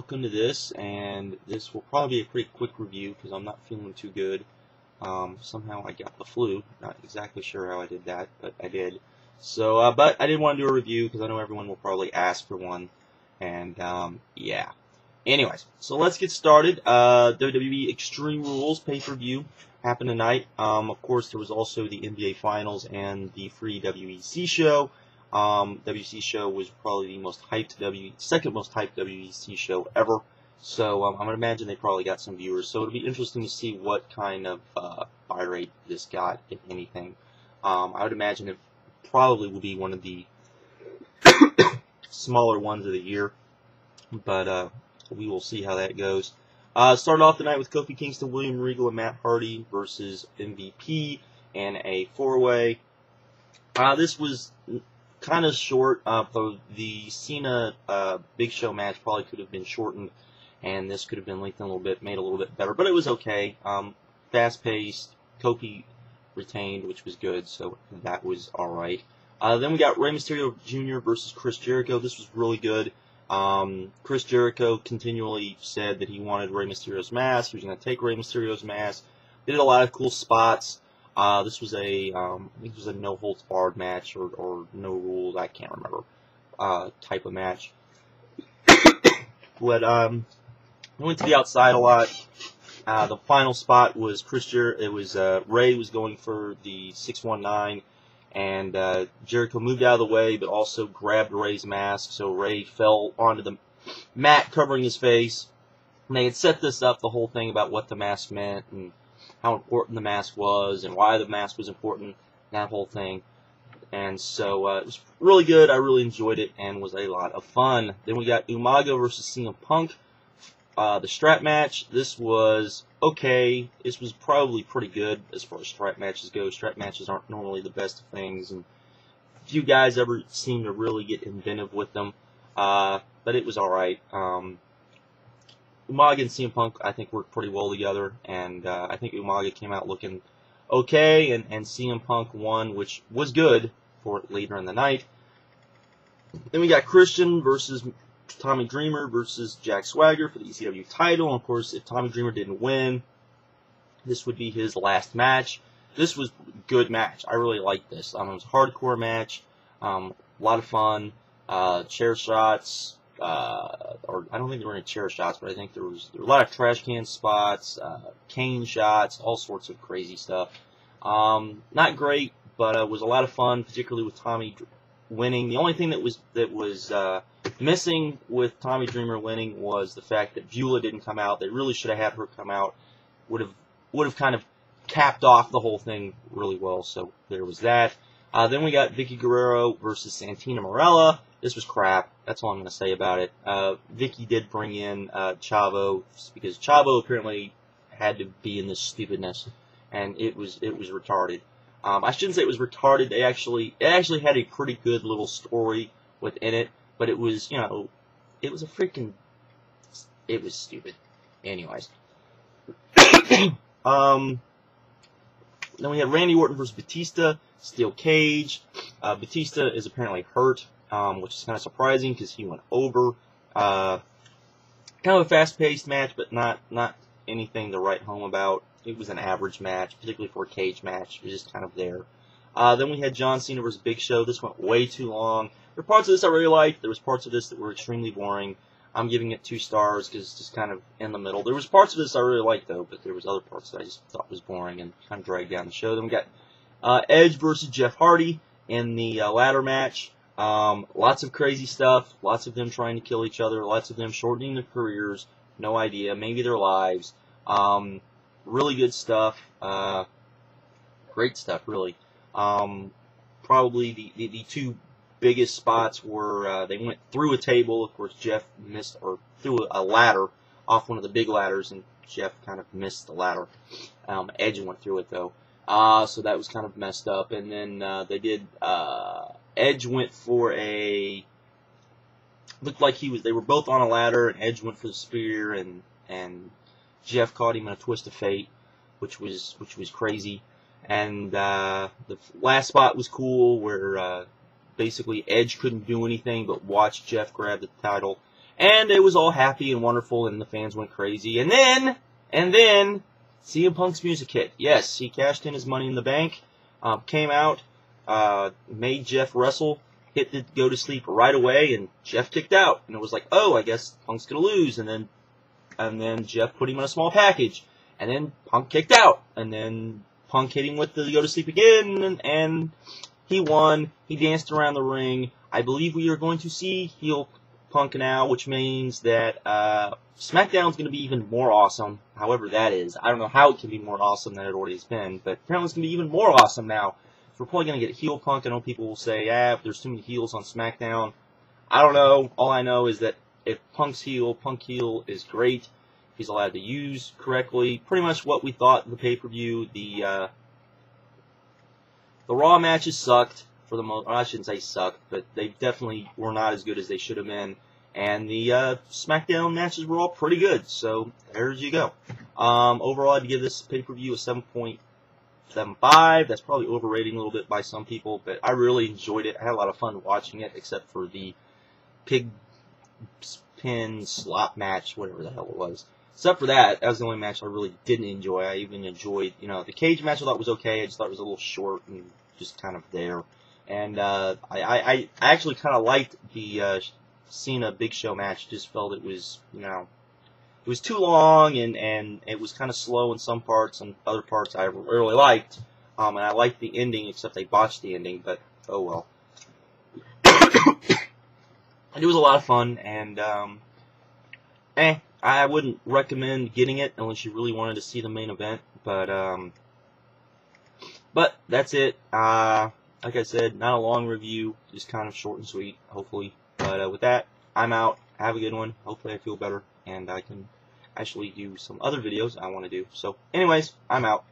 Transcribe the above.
welcome to this, and this will probably be a pretty quick review because I'm not feeling too good. Somehow I got the flu. Not exactly sure how I did that, but I did. So, but I didn't want to do a review because I know everyone will probably ask for one, and yeah. Anyways, so let's get started. WWE Extreme Rules pay-per-view happened tonight. Of course, there was also the NBA Finals and the free WEC show. WEC show was probably the most hyped second most hyped WEC show ever. So I'm gonna imagine they probably got some viewers. So it'll be interesting to see what kind of buy rate this got, if anything. I would imagine it probably will be one of the smaller ones of the year, but we will see how that goes. Started off the night with KOFI, Kingston, William Regal, and Matt Hardy versus MVP in a four-way. This was kind of short. The Cena Big Show match probably could have been shortened, and this could have been lengthened a little bit, made a little bit better, but it was okay. Fast-paced. KOFI retained, which was good, so that was alright. Then we got REY MYSTERIO Jr. versus Chris Jericho. This was really good. Chris Jericho continually said that he wanted Rey Mysterio's mask. He was going to take Rey Mysterio's mask. They did a lot of cool spots. This was I think it was a no holds barred match or no rules. I can't remember type of match. But I went to the outside a lot. The final spot was Rey was going for the 619. And Jericho moved out of the way, but also grabbed Rey's mask, so Rey fell onto the mat covering his face. And they had set this up, the whole thing about what the mask meant, and how important the mask was, and why the mask was important, that whole thing. And so it was really good, I really enjoyed it, and was a lot of fun. Then we got UMAGA versus CM Punk. The strap match, this was okay. This was probably pretty good as far as strap matches go. Strap matches aren't normally the best of things, and few guys ever seem to really get inventive with them. But it was alright. Umaga and CM Punk, I think, worked pretty well together, and I think Umaga came out looking okay, and CM Punk won, which was good for later in the night. Then we got Christian versus Tommy Dreamer versus Jack Swagger for the ECW title. And of course, if Tommy Dreamer didn't win, this would be his last match. This was a good match. I really liked this. It was a hardcore match. A lot of fun. Chair shots. Or I don't think there were any chair shots, but I think there were a lot of trash can spots, cane shots, all sorts of crazy stuff. Not great, but it was a lot of fun, particularly with Tommy winning. The only thing that was missing with Tommy Dreamer winning was the fact that Beulah didn't come out. They really should have had her come out. Would have kind of capped off the whole thing really well. So there was that. Then we got VICKIE Guerrero versus SANTINA Marella. This was crap. That's all I'm going to say about it. VICKIE did bring in Chavo because Chavo apparently had to be in this stupidness, and it was retarded. I shouldn't say it was retarded. It actually had a pretty good little story within it, but it was, it was stupid. Anyways. Then we had Randy Orton versus Batista, steel cage. Batista is apparently hurt, which is kind of surprising because he went over. Kind of a fast-paced match, but not anything to write home about. It was an average match, particularly for a cage match. It was just kind of there. Then we had John Cena versus Big Show. This went way too long. There were parts of this I really liked. There was parts of this that were extremely boring. I'm giving it 2 stars because it's just kind of in the middle. There was parts of this I really liked, though, but there was other parts that I just thought was boring and kind of dragged down the show. Then we got Edge versus Jeff Hardy in the ladder match. Lots of crazy stuff. Lots of them trying to kill each other. Lots of them shortening their careers. No idea. Maybe their lives. Really good stuff. Great stuff, really. Probably the 2 biggest spots were they went through a table. Of course, Jeff missed, or through a ladder off one of the big ladders, and Jeff kind of missed the ladder. Edge went through it though, so that was kind of messed up. And then they did. Edge went for looked like they were both on a ladder, and Edge went for the spear, and Jeff caught him in a twist of fate, which was crazy. And the last spot was cool, where basically Edge couldn't do anything but watch Jeff grab the title, And it was all happy and wonderful, and the fans went crazy. And then, CM Punk's music hit. Yes, he cashed in his Money in the Bank, came out, made Jeff wrestle, hit the go to sleep right away, and Jeff kicked out. And it was like, oh, I guess Punk's gonna lose. And then Jeff put him in a small package, and then Punk kicked out, and then Punk hit him with the go to sleep again, and he won. He danced around the ring. I believe we are going to see heel Punk now, which means that SmackDown's going to be even more awesome, however that is. I don't know how it can be more awesome than it already has been, but apparently it's going to be even more awesome now. So we're probably going to get heel Punk. I know people will say, there's too many heels on SmackDown. I don't know. All I know is that if Punk's heel, Punk heel is great. If he's allowed to use correctly. Pretty much what we thought of the pay-per-view. The Raw matches sucked. For the most, I shouldn't say sucked, but they definitely were not as good as they should have been. And the SmackDown matches were all pretty good. So there you go. Overall, I'd give this pay-per-view a 7.75. That's probably overrating a little bit by some people, but I really enjoyed it. I had a lot of fun watching it, except for the pig pin slot match, whatever the hell it was. Except for that, that was the only match I really didn't enjoy. I even enjoyed, the cage match I thought was okay. I just thought it was a little short and just kind of there. And I actually kind of liked the Cena Big Show match. Just felt it was, it was too long and it was kind of slow in some parts, and other parts I really liked. And I liked the ending, except they botched the ending, but oh well. And it was a lot of fun, and I wouldn't recommend getting it unless you really wanted to see the main event. But that's it. Like I said, not a long review, just kind of short and sweet, hopefully. But with that, I'm out. Have a good one. Hopefully I feel better, and I can actually do some other videos I want to do. So anyways, I'm out.